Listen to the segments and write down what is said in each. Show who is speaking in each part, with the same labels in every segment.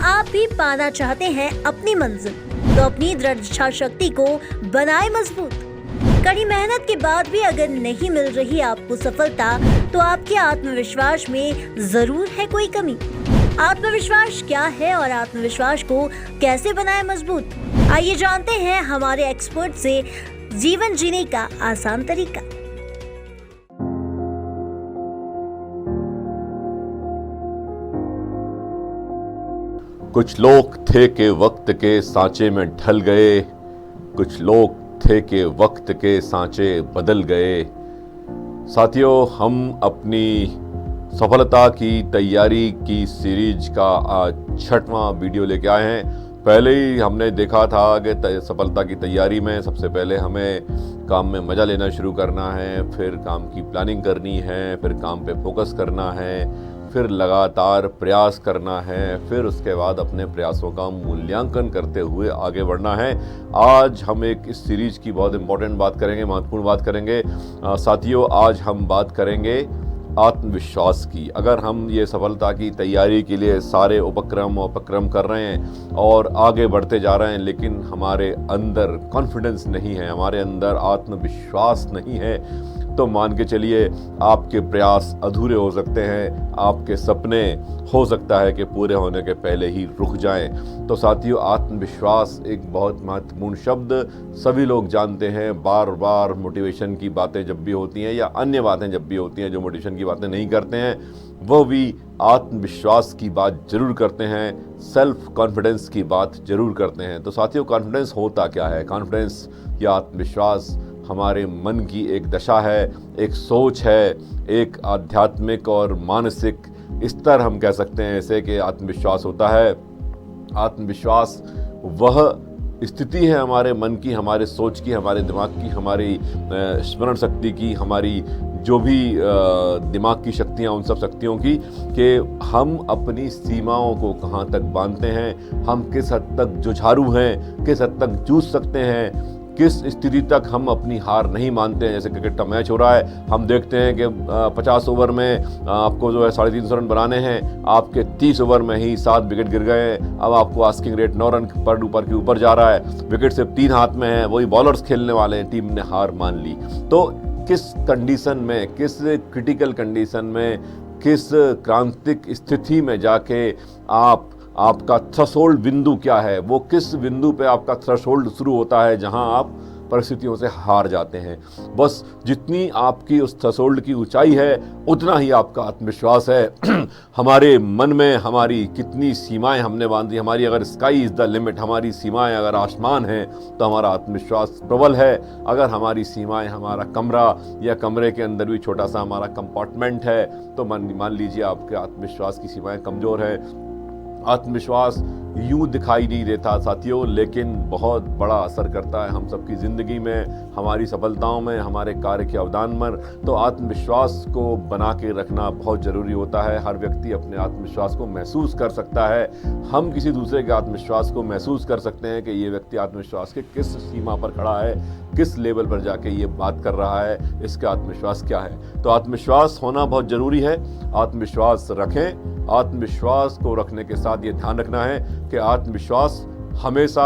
Speaker 1: आप भी पाना चाहते हैं अपनी मंजिल, तो अपनी दृढ़ इच्छा शक्ति को बनाए मजबूत। कड़ी मेहनत के बाद भी अगर नहीं मिल रही आपको सफलता, तो आपके आत्मविश्वास में जरूर है कोई कमी। आत्मविश्वास क्या है और आत्मविश्वास को कैसे बनाए मजबूत, आइए जानते हैं हमारे एक्सपर्ट से जीवन जीने का आसान तरीका।
Speaker 2: कुछ लोग थे के वक्त के सांचे में ढल गए, कुछ लोग थे के वक्त के सांचे बदल गए। साथियों, हम अपनी सफलता की तैयारी की सीरीज का आज 6वां वीडियो लेके आए हैं। पहले ही हमने देखा था कि सफलता की तैयारी में सबसे पहले हमें काम में मज़ा लेना शुरू करना है, फिर काम की प्लानिंग करनी है, फिर काम पे फोकस करना है, फिर लगातार प्रयास करना है, फिर उसके बाद अपने प्रयासों का मूल्यांकन करते हुए आगे बढ़ना है। आज हम एक इस सीरीज की बहुत इंपॉर्टेंट बात करेंगे, महत्वपूर्ण बात करेंगे। साथियों, आज हम बात करेंगे आत्मविश्वास की। अगर हम ये सफलता की तैयारी के लिए सारे उपक्रम कर रहे हैं और आगे बढ़ते जा रहे हैं, लेकिन हमारे अंदर कॉन्फिडेंस नहीं है, हमारे अंदर आत्मविश्वास नहीं है, तो मान के चलिए आपके प्रयास अधूरे हो सकते हैं, आपके सपने हो सकता है कि पूरे होने के पहले ही रुक जाएं। तो साथियों, आत्मविश्वास एक बहुत महत्वपूर्ण शब्द सभी लोग जानते हैं। बार बार मोटिवेशन की बातें जब भी होती हैं या अन्य बातें जब भी होती हैं, जो मोटिवेशन की बातें नहीं करते हैं वो भी आत्मविश्वास की बात जरूर करते हैं, सेल्फ कॉन्फिडेंस की बात जरूर करते हैं। तो साथियों, कॉन्फिडेंस होता क्या है? कॉन्फिडेंस या आत्मविश्वास हमारे मन की एक दशा है, एक सोच है, एक आध्यात्मिक और मानसिक स्तर हम कह सकते हैं इसे कि आत्मविश्वास होता है। आत्मविश्वास वह स्थिति है हमारे मन की, हमारे सोच की, हमारे दिमाग की, हमारी स्मरण शक्ति की, हमारी जो भी दिमाग की शक्तियाँ, उन सब शक्तियों की, कि हम अपनी सीमाओं को कहाँ तक बांधते हैं, हम किस हद तक जुझारू हैं, किस हद तक जूझ सकते हैं, किस स्थिति तक हम अपनी हार नहीं मानते हैं। जैसे क्रिकेट का मैच हो रहा है, हम देखते हैं कि 50 ओवर में आपको जो है 350 रन बनाने हैं, आपके 30 ओवर में ही 7 विकेट गिर गए हैं। अब आपको आस्किंग रेट 9 रन पर ऊपर के ऊपर जा रहा है, विकेट सिर्फ 3 हाथ में है, वही बॉलर्स खेलने वाले हैं, टीम ने हार मान ली। तो किस कंडीशन में, किस क्रिटिकल कंडीशन में, किस क्रांतिक स्थिति में जाके आपका थ्रेशोल्ड बिंदु क्या है, वो किस बिंदु पे आपका थ्रेशोल्ड शुरू होता है जहां आप परिस्थितियों से हार जाते हैं। बस जितनी आपकी उस थ्रेशोल्ड की ऊंचाई है, उतना ही आपका आत्मविश्वास है। हमारे मन में हमारी कितनी सीमाएं हमने बांधी, हमारी अगर स्काई इज़ द लिमिट, हमारी सीमाएं अगर आसमान हैं, तो हमारा आत्मविश्वास प्रबल है। अगर हमारी सीमाएं हमारा कमरा या कमरे के अंदर भी छोटा सा हमारा कंपार्टमेंट है, तो मान लीजिए आपके आत्मविश्वास की सीमाएं कमज़ोर है। आत्मविश्वास यूं दिखाई नहीं देता साथियों, लेकिन बहुत बड़ा असर करता है हम सबकी ज़िंदगी में, हमारी सफलताओं में, हमारे कार्य के अवदान में। तो आत्मविश्वास को बना के रखना बहुत ज़रूरी होता है। हर व्यक्ति अपने आत्मविश्वास को महसूस कर सकता है। हम किसी दूसरे के आत्मविश्वास को महसूस कर सकते हैं कि ये व्यक्ति आत्मविश्वास के किस सीमा पर खड़ा है, किस लेवल पर जाके ये बात कर रहा है, इसका आत्मविश्वास क्या है। तो आत्मविश्वास होना बहुत ज़रूरी है। आत्मविश्वास रखें। आत्मविश्वास को रखने के साथ ये ध्यान रखना है कि आत्मविश्वास हमेशा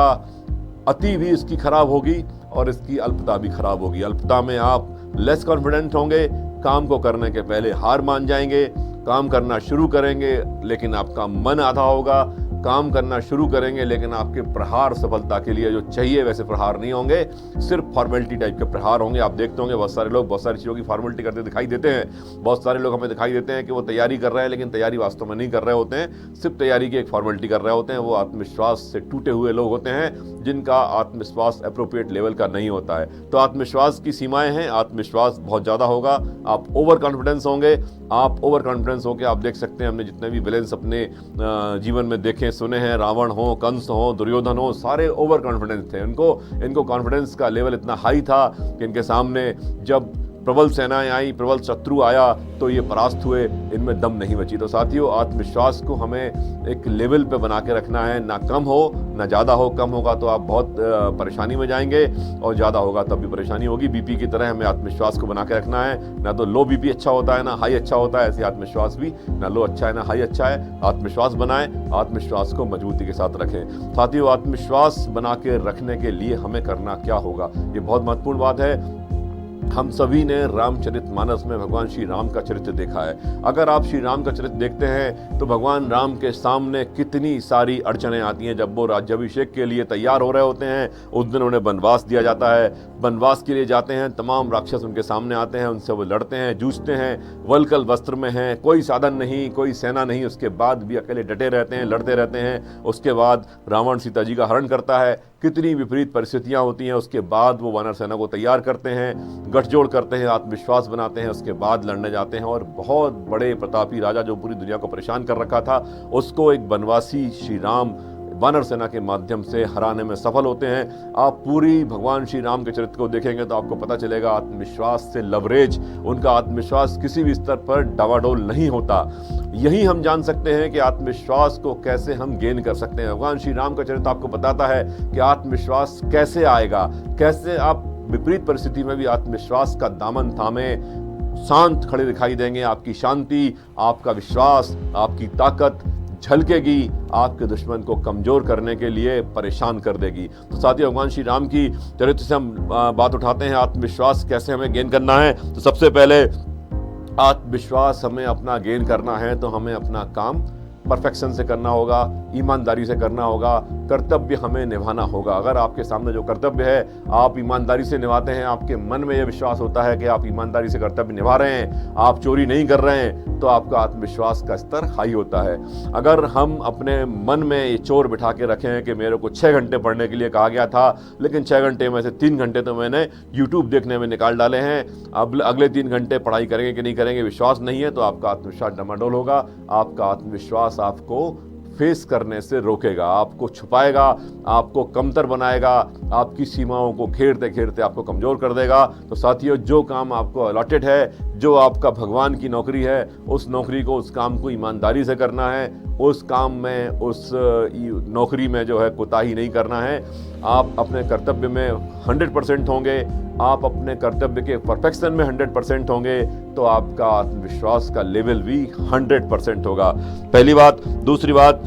Speaker 2: अति भी इसकी खराब होगी और इसकी अल्पता भी खराब होगी। अल्पता में आप लेस कॉन्फिडेंट होंगे, काम को करने के पहले हार मान जाएंगे, काम करना शुरू करेंगे लेकिन आपका मन आधा होगा, काम करना शुरू करेंगे लेकिन आपके प्रहार सफलता के लिए जो चाहिए वैसे प्रहार नहीं होंगे, सिर्फ फॉर्मेलिटी टाइप के प्रहार होंगे। आप देखते होंगे बहुत सारे लोग बहुत सारी चीज़ों की फॉर्मेलिटी करते दिखाई देते हैं। बहुत सारे लोग हमें दिखाई देते हैं कि वो तैयारी कर रहे हैं, लेकिन तैयारी वास्तव में नहीं कर रहे होते हैं, सिर्फ तैयारी की एक फॉर्मेलिटी कर रहे होते हैं। वो आत्मविश्वास से टूटे हुए लोग होते हैं, जिनका आत्मविश्वास अप्रोप्रिएट लेवल का नहीं होता है। तो आत्मविश्वास की सीमाएं हैं। आत्मविश्वास बहुत ज़्यादा होगा, आप ओवर कॉन्फिडेंस होंगे। आप ओवर कॉन्फिडेंस होकर आप देख सकते हैं, हमने जितने भी विलेंस अपने जीवन में देखे सुने हैं, रावण हो, कंस हो, दुर्योधन हो, सारे ओवर कॉन्फिडेंस थे। इनको कॉन्फिडेंस का लेवल इतना हाई था कि इनके सामने जब प्रबल सेनाएं आई, प्रबल शत्रु आया तो ये परास्त हुए, इनमें दम नहीं बची। तो साथियों, आत्मविश्वास को हमें एक लेवल पे बना के रखना है, ना कम हो ना ज़्यादा हो। कम होगा तो आप बहुत परेशानी में जाएंगे और ज़्यादा होगा तब भी परेशानी होगी। बीपी की तरह हमें आत्मविश्वास को बना के रखना है, ना तो लो बीपी अच्छा होता है ना हाई अच्छा होता है, ऐसे आत्मविश्वास भी ना लो अच्छा है ना हाई अच्छा है। आत्मविश्वास बनाएं, आत्मविश्वास को मजबूती के साथ रखें। साथियों, आत्मविश्वास बना के रखने के लिए हमें करना क्या होगा, ये बहुत महत्वपूर्ण बात है। हम सभी ने रामचरितमानस में भगवान श्री राम का चरित्र देखा है। अगर आप श्री राम का चरित्र देखते हैं तो भगवान राम के सामने कितनी सारी अड़चनें आती हैं। जब वो राज्याभिषेक के लिए तैयार हो रहे होते हैं, उस दिन उन्हें वनवास दिया जाता है। वनवास के लिए जाते हैं, तमाम राक्षस उनके सामने आते हैं, उनसे वो लड़ते हैं, जूझते हैं, वलकल वस्त्र में हैं, कोई साधन नहीं, कोई सेना नहीं, उसके बाद भी अकेले डटे रहते हैं, लड़ते रहते हैं। उसके बाद रावण सीता जी का हरण करता है, कितनी विपरीत परिस्थितियां होती हैं। उसके बाद वो वानर सेना को तैयार करते हैं, गठजोड़ करते हैं, आत्मविश्वास बनाते हैं, उसके बाद लड़ने जाते हैं और बहुत बड़े प्रतापी राजा जो पूरी दुनिया को परेशान कर रखा था, उसको एक वनवासी श्री राम वानर सेना के माध्यम से हराने में सफल होते हैं। आप पूरी भगवान श्री राम के चरित्र को देखेंगे तो आपको पता चलेगा आत्मविश्वास से लवरेज, उनका आत्मविश्वास किसी भी स्तर पर डावाडोल नहीं होता। यही हम जान सकते हैं कि आत्मविश्वास को कैसे हम गेन कर सकते हैं। भगवान श्री राम का चरित्र आपको बताता है कि आत्मविश्वास कैसे आएगा, कैसे आप विपरीत परिस्थिति में भी आत्मविश्वास का दामन थामे शांत खड़े दिखाई देंगे। आपकी शांति, आपका विश्वास, आपकी ताकत झलकेगी, आपके दुश्मन को कमजोर करने के लिए परेशान कर देगी। तो साथियों, भगवान श्री राम की चरित्र से हम बात उठाते हैं, आत्मविश्वास कैसे हमें गेन करना है। तो सबसे पहले आत्मविश्वास हमें अपना गेन करना है तो हमें अपना काम परफेक्शन से करना होगा, ईमानदारी से करना होगा, कर्तव्य हमें निभाना होगा। अगर आपके सामने जो कर्तव्य है आप ईमानदारी से निभाते हैं, आपके मन में यह विश्वास होता है कि आप ईमानदारी से कर्तव्य निभा रहे हैं, आप चोरी नहीं कर रहे हैं, तो आपका आत्मविश्वास का स्तर हाई होता है। अगर हम अपने मन में ये चोर बिठा के रखें कि मेरे को 6 घंटे पढ़ने के लिए कहा गया था, लेकिन 6 घंटे में से 3 घंटे तो मैंने यूट्यूब देखने में निकाल डाले हैं, अब अगले 3 घंटे पढ़ाई करेंगे कि नहीं करेंगे विश्वास नहीं है, तो आपका आत्मविश्वास डमाडोल होगा। आपका आत्मविश्वास आपको फेस करने से रोकेगा, आपको छुपाएगा, आपको कमतर बनाएगा, आपकी सीमाओं को घेरते घेरते आपको कमजोर कर देगा। तो साथियों, जो काम आपको अलॉटेड है, जो आपका भगवान की नौकरी है, उस नौकरी को, उस काम को ईमानदारी से करना है। उस काम में, उस नौकरी में जो है कोताही नहीं करना है। आप अपने कर्तव्य में 100% होंगे, आप अपने कर्तव्य के परफेक्शन में 100% होंगे, तो आपका आत्मविश्वास का लेवल भी 100% होगा। पहली बात। दूसरी बात,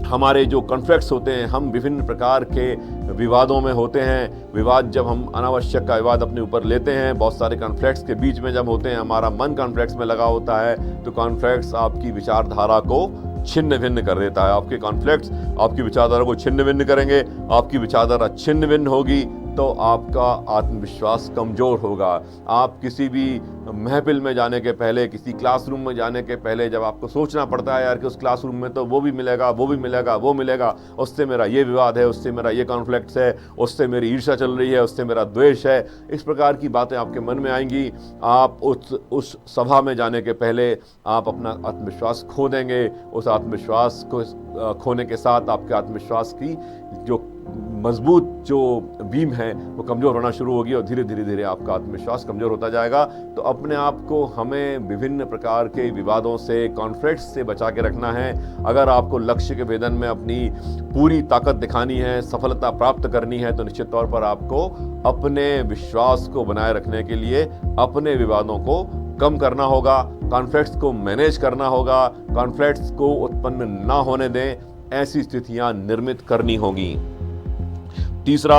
Speaker 2: हमारे जो कॉन्फ्लिक्ट्स होते हैं, हम विभिन्न प्रकार के विवादों में होते हैं। विवाद, जब हम अनावश्यक का विवाद अपने ऊपर लेते हैं, बहुत सारे कॉन्फ्लिक्ट्स के बीच में जब होते हैं, हमारा मन कॉन्फ्लिक्ट्स में लगा होता है, तो कॉन्फ्लिक्ट्स आपकी विचारधारा को छिन्न भिन्न कर देता है। आपके कॉन्फ्लिक्ट्स आपकी विचारधारा को छिन्न भिन्न करेंगे। आपकी विचारधारा छिन्न भिन्न होगी तो आपका आत्मविश्वास कमजोर होगा। आप किसी भी महफिल में जाने के पहले, किसी क्लासरूम में जाने के पहले, जब आपको सोचना पड़ता है यार कि उस क्लासरूम में तो वो भी मिलेगा, वो भी मिलेगा, वो मिलेगा, उससे मेरा ये विवाद है, उससे मेरा ये कॉन्फ्लिक्ट है, उससे मेरी ईर्ष्या चल रही है, उससे मेरा द्वेष है, इस प्रकार की बातें आपके मन में आएंगी। आप उस सभा में जाने के पहले आप अपना आत्मविश्वास खो देंगे। उस आत्मविश्वास को खोने के साथ आपके आत्मविश्वास की जो मजबूत जो बीम है वो कमज़ोर होना शुरू होगी और धीरे धीरे आपका आत्मविश्वास कमज़ोर होता जाएगा। तो अपने आप को हमें विभिन्न प्रकार के विवादों से, कॉन्फ्लिक्ट्स से बचा के रखना है। अगर आपको लक्ष्य के भेदन में अपनी पूरी ताकत दिखानी है, सफलता प्राप्त करनी है, तो निश्चित तौर पर आपको अपने विश्वास को बनाए रखने के लिए अपने विवादों को कम करना होगा, कॉन्फ्लिक्ट्स को मैनेज करना होगा, कॉन्फ्लिक्ट्स को उत्पन्न ना होने दें, ऐसी स्थितियां निर्मित करनी होगी। तीसरा,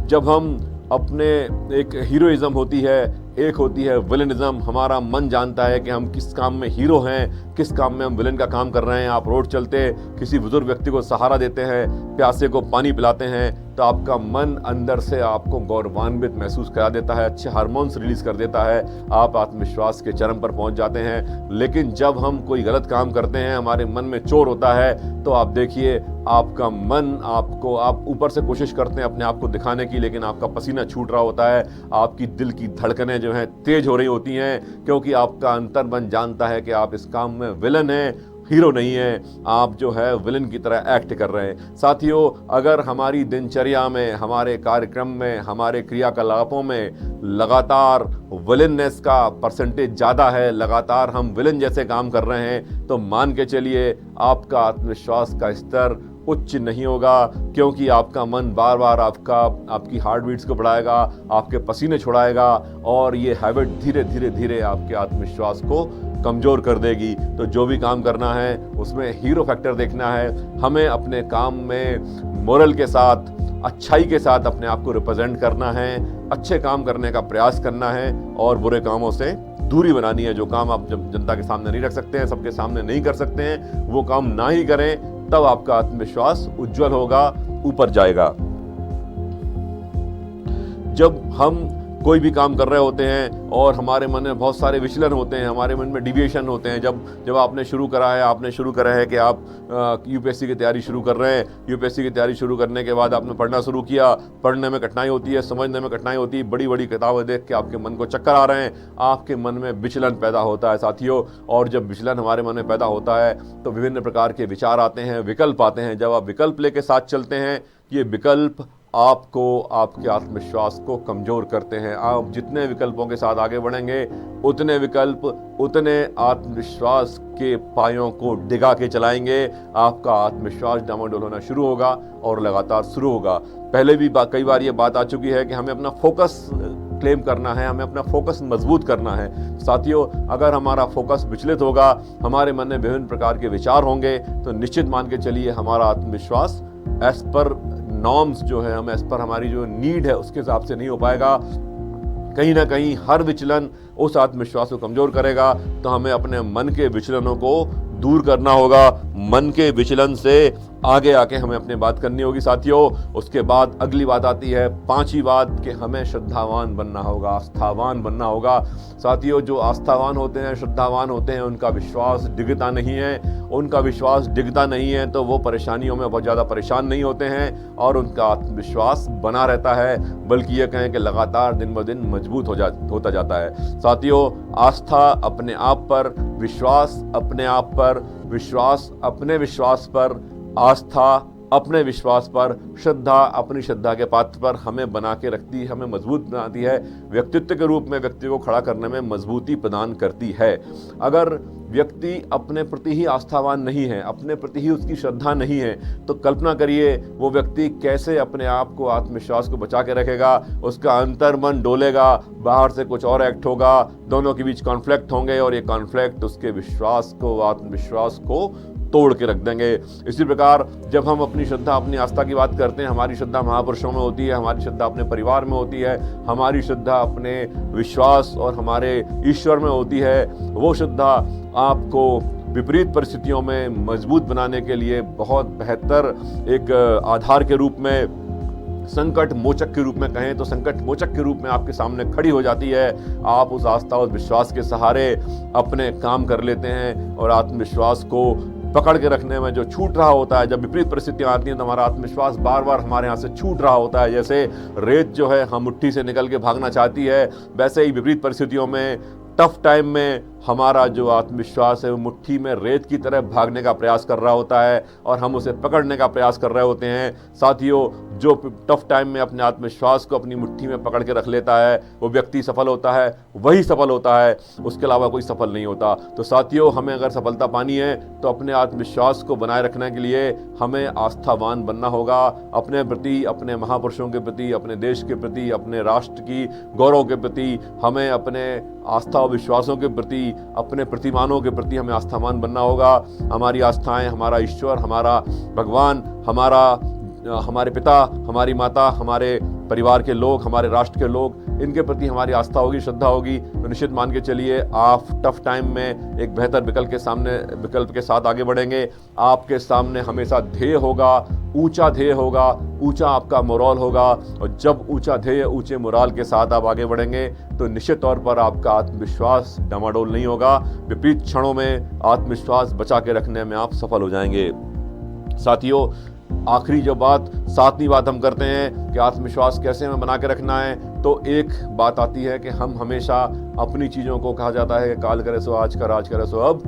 Speaker 2: जब हम अपने, एक हीरोइज्म होती है, एक होती है विलनिज्म। हमारा मन जानता है कि हम किस काम में हीरो हैं, किस काम में हम विलन का काम कर रहे हैं। आप रोड चलते किसी बुजुर्ग व्यक्ति को सहारा देते हैं, प्यासे को पानी पिलाते हैं, तो आपका मन अंदर से आपको गौरवान्वित महसूस करा देता है, अच्छे हार्मोन्स रिलीज कर देता है, आप आत्मविश्वास के चरम पर पहुंच जाते हैं। लेकिन जब हम कोई गलत काम करते हैं, हमारे मन में चोर होता है, तो आप देखिए आपका मन आप ऊपर से कोशिश करते हैं अपने आप को दिखाने की, लेकिन आपका पसीना छूट रहा होता है, आपकी दिल की धड़कनें जो हैं तेज हो रही होती हैं, क्योंकि आपका अंतर्मन जानता है कि आप इस काम में विलन हैं, हीरो नहीं हैं, आप जो है विलन की तरह एक्ट कर रहे हैं। साथियों, अगर हमारी दिनचर्या में, हमारे कार्यक्रम में, हमारे क्रियाकलापों में लगातार विलननेस का परसेंटेज ज़्यादा है, लगातार हम विलन जैसे काम कर रहे हैं, तो मान के चलिए आपका आत्मविश्वास का स्तर उच्च नहीं होगा, क्योंकि आपका मन बार बार आपकी हार्ट बीट्स को बढ़ाएगा, आपके पसीने छुड़ाएगा, और ये हैबिट धीरे धीरे धीरे आपके आत्मविश्वास को कमज़ोर कर देगी। तो जो भी काम करना है उसमें हीरो फैक्टर देखना है। हमें अपने काम में मोरल के साथ, अच्छाई के साथ अपने आप को रिप्रेजेंट करना है, अच्छे काम करने का प्रयास करना है और बुरे कामों से दूरी बनानी है। जो काम आप जब जनता के सामने नहीं रख सकते हैं, सबके सामने नहीं कर सकते हैं, वो काम ना ही करें, तब आपका आत्मविश्वास उज्जवल होगा, ऊपर जाएगा। जब हम कोई भी काम कर रहे होते हैं और हमारे मन में बहुत सारे विचलन होते हैं, हमारे मन में डिविएशन होते हैं, जब आपने शुरू करा है कि आप यूपीएससी की तैयारी शुरू कर रहे हैं, यूपीएससी की तैयारी शुरू करने के बाद आपने पढ़ना शुरू किया, पढ़ने में कठिनाई होती है, समझने में कठिनाई होती है, बड़ी बड़ी किताबें देख के आपके मन को चक्कर आ रहे हैं, आपके मन में विचलन पैदा होता है साथियों। और जब विचलन हमारे मन में पैदा होता है तो विभिन्न प्रकार के विचार आते हैं, विकल्प आते हैं। जब आप विकल्प लेके साथ चलते हैं, ये विकल्प आपको, आपके आत्मविश्वास को कमज़ोर करते हैं। आप जितने विकल्पों के साथ आगे बढ़ेंगे, उतने विकल्प उतने आत्मविश्वास के पायों को डिगा के चलाएंगे। आपका आत्मविश्वास डामाडोल होना शुरू होगा और लगातार शुरू होगा। पहले भी कई बार ये बात आ चुकी है कि हमें अपना फोकस क्लेम करना है, हमें अपना फोकस मजबूत करना है। साथियों, अगर हमारा फोकस विचलित होगा, हमारे मन में विभिन्न प्रकार के विचार होंगे, तो निश्चित मान के चलिए हमारा आत्मविश्वास एज पर नॉर्म्स जो है, हम एज पर हमारी जो नीड है उसके हिसाब से नहीं हो पाएगा। कहीं ना कहीं हर विचलन उस आत्मविश्वास को कमजोर करेगा। तो हमें अपने मन के विचलनों को दूर करना होगा, मन के विचलन से आगे आके हमें अपनी बात करनी होगी साथियों। उसके बाद अगली बात आती है, पांचवी बात, कि हमें श्रद्धावान बनना होगा, आस्थावान बनना होगा। साथियों, जो आस्थावान होते हैं, श्रद्धावान होते हैं, उनका विश्वास डिगता नहीं है। उनका विश्वास डिगता नहीं है तो वो परेशानियों में बहुत ज़्यादा परेशान नहीं होते हैं और उनका आत्मविश्वास बना रहता है, बल्कि ये कहें कि लगातार दिन ब दिन मजबूत होता जाता है। साथियों, आस्था अपने आप पर, विश्वास अपने आप पर, विश्वास अपने विश्वास पर, आस्था अपने विश्वास पर, श्रद्धा अपनी श्रद्धा के पात्र पर हमें बना के रखती है, हमें मजबूत बनाती है। व्यक्तित्व के रूप में व्यक्ति को खड़ा करने में मजबूती प्रदान करती है। अगर व्यक्ति अपने प्रति ही आस्थावान नहीं है, अपने प्रति ही उसकी श्रद्धा नहीं है, तो कल्पना करिए वो व्यक्ति कैसे अपने आप को, आत्मविश्वास को बचा के रखेगा। उसका अंतर्मन डोलेगा, बाहर से कुछ और एक्ट होगा, दोनों के बीच कॉन्फ्लिक्ट होंगे और ये कॉन्फ्लिक्ट उसके विश्वास को, आत्मविश्वास को तोड़ के रख देंगे। इसी प्रकार जब हम अपनी श्रद्धा, अपनी आस्था की बात करते हैं, हमारी श्रद्धा महापुरुषों में होती है, हमारी श्रद्धा अपने परिवार में होती है, हमारी श्रद्धा अपने विश्वास और हमारे ईश्वर में होती है। वो श्रद्धा आपको विपरीत परिस्थितियों में मजबूत बनाने के लिए बहुत बेहतर एक आधार के रूप में, संकट मोचक के रूप में कहें तो संकट मोचक के रूप में आपके सामने खड़ी हो जाती है। आप उस आस्था और विश्वास के सहारे अपने काम कर लेते हैं और आत्मविश्वास को पकड़ के रखने में जो छूट रहा होता है, जब विपरीत परिस्थितियां आती हैं तो हमारा आत्मविश्वास बार बार हमारे यहाँ से छूट रहा होता है। जैसे रेत जो है हम मुट्ठी से निकल के भागना चाहती है, वैसे ही विपरीत परिस्थितियों में, टफ टाइम में हमारा जो आत्मविश्वास है वो मुट्ठी में रेत की तरह भागने का प्रयास कर रहा होता है और हम उसे पकड़ने का प्रयास कर रहे होते हैं। साथियों, जो टफ टाइम में अपने आत्मविश्वास को अपनी मुट्ठी में पकड़ के रख लेता है, वो व्यक्ति सफल होता है, वही सफल होता है, उसके अलावा कोई सफल नहीं होता। तो साथियों, हमें अगर सफलता पानी है तो अपने आत्मविश्वास को बनाए रखने के लिए हमें आस्थावान बनना होगा। अपने प्रति, अपने महापुरुषों के प्रति, अपने देश के प्रति, अपने राष्ट्र की गौरव के प्रति, हमें अपने आस्था और विश्वासों के प्रति, अपने प्रतिमानों के प्रति हमें आस्थावान बनना होगा। हमारी आस्थाएं, हमारा ईश्वर, हमारा भगवान, हमारे पिता, हमारी माता, हमारे परिवार के लोग, हमारे राष्ट्र के लोग, इनके प्रति हमारी आस्था होगी, श्रद्धा होगी, तो निश्चित मान के चलिए आप टफ टाइम में एक बेहतर विकल्प के साथ आगे बढ़ेंगे। आपके सामने हमेशा ध्येय होगा, ऊंचा ध्येय होगा, ऊंचा आपका मोराल होगा, और जब ऊंचा ध्येय, ऊंचे मोराल के साथ आप आगे बढ़ेंगे तो निश्चित तौर पर आपका आत्मविश्वास डामाडोल नहीं होगा। विपरीत क्षणों में आत्मविश्वास बचा के रखने में आप सफल हो जाएंगे। साथियों, आखिरी जो बात, सातवीं बात हम करते हैं कि आत्मविश्वास कैसे हमें बना के रखना है, तो एक बात आती है कि हम हमेशा अपनी चीज़ों को, कहा जाता है कि काल करे सो आज कर, आज करे सो अब,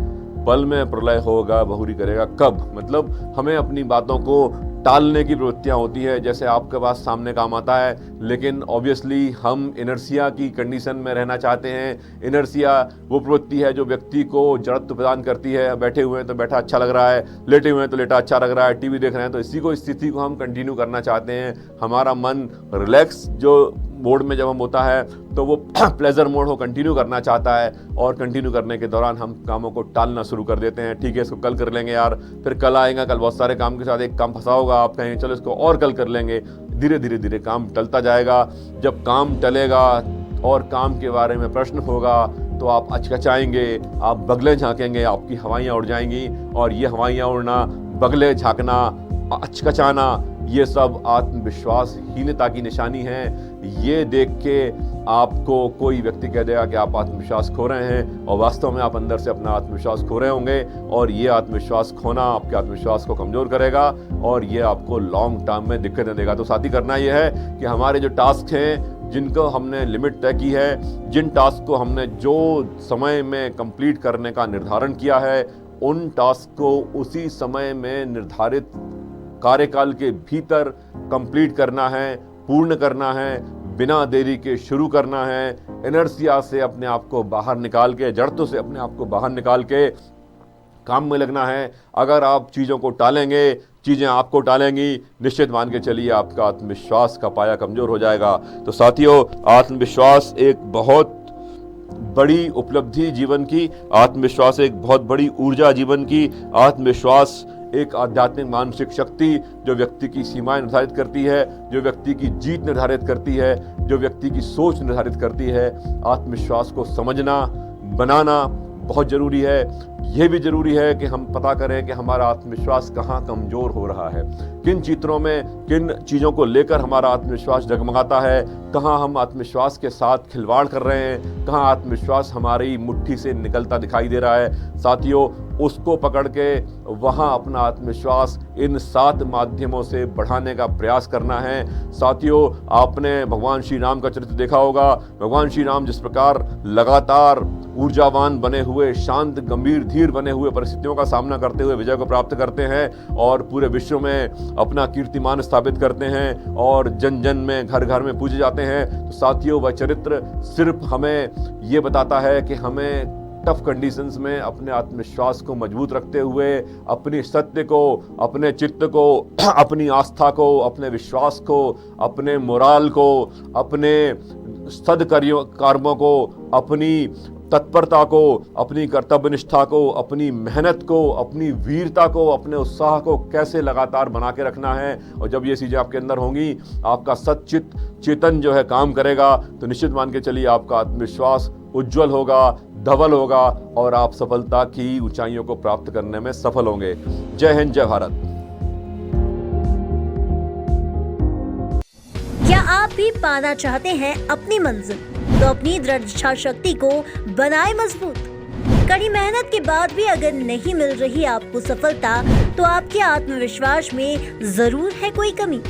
Speaker 2: पल में प्रलय होगा बहुरी करेगा कब। मतलब हमें अपनी बातों को टालने की प्रवृत्तियाँ होती है, जैसे आपके पास सामने काम आता है, लेकिन ऑब्वियसली हम इनर्सिया की कंडीशन में रहना चाहते हैं। इनर्सिया वो प्रवृत्ति है जो व्यक्ति को जड़त्व प्रदान करती है। बैठे हुए हैं तो बैठा अच्छा लग रहा है, लेटे हुए हैं तो लेटा अच्छा लग रहा है, टीवी देख रहे हैं तो इसी स्थिति को हम कंटिन्यू करना चाहते हैं। हमारा मन रिलैक्स जो मोड में जब हम होता है तो वो प्लेजर मोड को कंटिन्यू करना चाहता है, और कंटिन्यू करने के दौरान हम कामों को टालना शुरू कर देते हैं। ठीक है, इसको कल कर लेंगे यार, फिर कल आएगा, कल बहुत सारे काम के साथ एक काम फंसा होगा, आप कहेंगे चलो इसको और कल कर लेंगे। धीरे धीरे धीरे काम टलता जाएगा। जब काम टलेगा और काम के बारे में प्रश्न होगा तो आप अचकचाएंगे, आप बगले झांकेंगे, आपकी हवाइयाँ उड़ जाएंगी। और ये हवाइयाँ उड़ना, बगले झांकना, अचकचाना, ये सब आत्मविश्वासहीनता की निशानी है। ये देख के आपको कोई व्यक्ति कह देगा कि आप आत्मविश्वास खो रहे हैं, और वास्तव में आप अंदर से अपना आत्मविश्वास खो रहे होंगे, और ये आत्मविश्वास खोना आपके आत्मविश्वास को कमज़ोर करेगा और ये आपको लॉन्ग टर्म में दिक्कतें देगा। तो साथी करना ये है कि हमारे जो टास्क हैं, जिनको हमने लिमिट तय की है, जिन टास्क को हमने जो समय में कंप्लीट करने का निर्धारण किया है, उन टास्क को उसी समय में निर्धारित कार्यकाल के भीतर कंप्लीट करना है, पूर्ण करना है, बिना देरी के शुरू करना है। इनर्सिया से अपने आप को बाहर निकाल के, जड़त्व से अपने आप को बाहर निकाल के काम में लगना है। अगर आप चीज़ों को टालेंगे, चीज़ें आपको टालेंगी, निश्चित मान के चलिए आपका आत्मविश्वास का पाया कमज़ोर हो जाएगा। तो साथियों, आत्मविश्वास एक बहुत बड़ी उपलब्धि जीवन की, आत्मविश्वास एक बहुत बड़ी ऊर्जा जीवन की, आत्मविश्वास एक आध्यात्मिक मानसिक शक्ति जो व्यक्ति की सीमाएं निर्धारित करती है, जो व्यक्ति की जीत निर्धारित करती है, जो व्यक्ति की सोच निर्धारित करती है। आत्मविश्वास को समझना, बनाना बहुत ज़रूरी है। यह भी ज़रूरी है कि हम पता करें कि हमारा आत्मविश्वास कहाँ कमज़ोर हो रहा है, किन चित्रों में, किन चीज़ों को लेकर हमारा आत्मविश्वास डगमगाता है, कहाँ हम आत्मविश्वास के साथ खिलवाड़ कर रहे हैं, कहाँ आत्मविश्वास हमारी मुट्ठी से निकलता दिखाई दे रहा है। साथियों, उसको पकड़ के वहाँ अपना आत्मविश्वास इन 7 माध्यमों से बढ़ाने का प्रयास करना है। साथियों, आपने भगवान श्री राम का चरित्र देखा होगा। भगवान श्री राम जिस प्रकार लगातार ऊर्जावान बने हुए, शांत, गंभीर, धीर बने हुए परिस्थितियों का सामना करते हुए विजय को प्राप्त करते हैं और पूरे विश्व में अपना कीर्तिमान स्थापित करते हैं और जन जन में, घर घर में पूजे जाते हैं। तो साथियों, वह चरित्र सिर्फ हमें ये बताता है कि हमें टफ कंडीशंस में अपने आत्मविश्वास को मजबूत रखते हुए अपनी सत्य को, अपने चित्त को, अपनी आस्था को, अपने विश्वास को, अपने मोराल को, अपने सद्कर्मों को, अपनी तत्परता को, अपनी कर्तव्यनिष्ठा को, अपनी मेहनत को, अपनी वीरता को, अपने उत्साह को कैसे लगातार बना के रखना है। और जब ये चीज़ें आपके अंदर होंगी, आपका सच्चित चेतन जो है काम करेगा, तो निश्चित मान के चलिए आपका आत्मविश्वास उज्जवल होगा, धवल होगा और आप सफलता की ऊंचाइयों को प्राप्त करने में सफल होंगे। जय हिंद, जय भारत।
Speaker 1: क्या आप भी पाना चाहते हैं अपनी मंजिल? तो अपनी दृढ़ इच्छा शक्ति को बनाए मजबूत। कड़ी मेहनत के बाद भी अगर नहीं मिल रही आपको सफलता, तो आपके आत्मविश्वास में जरूर है कोई कमी।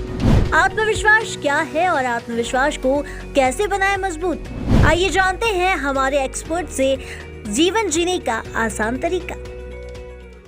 Speaker 1: आत्मविश्वास क्या है और आत्मविश्वास को कैसे बनाए मजबूत? आइए जानते हैं हमारे एक्सपर्ट से जीवन जीने का आसान तरीका।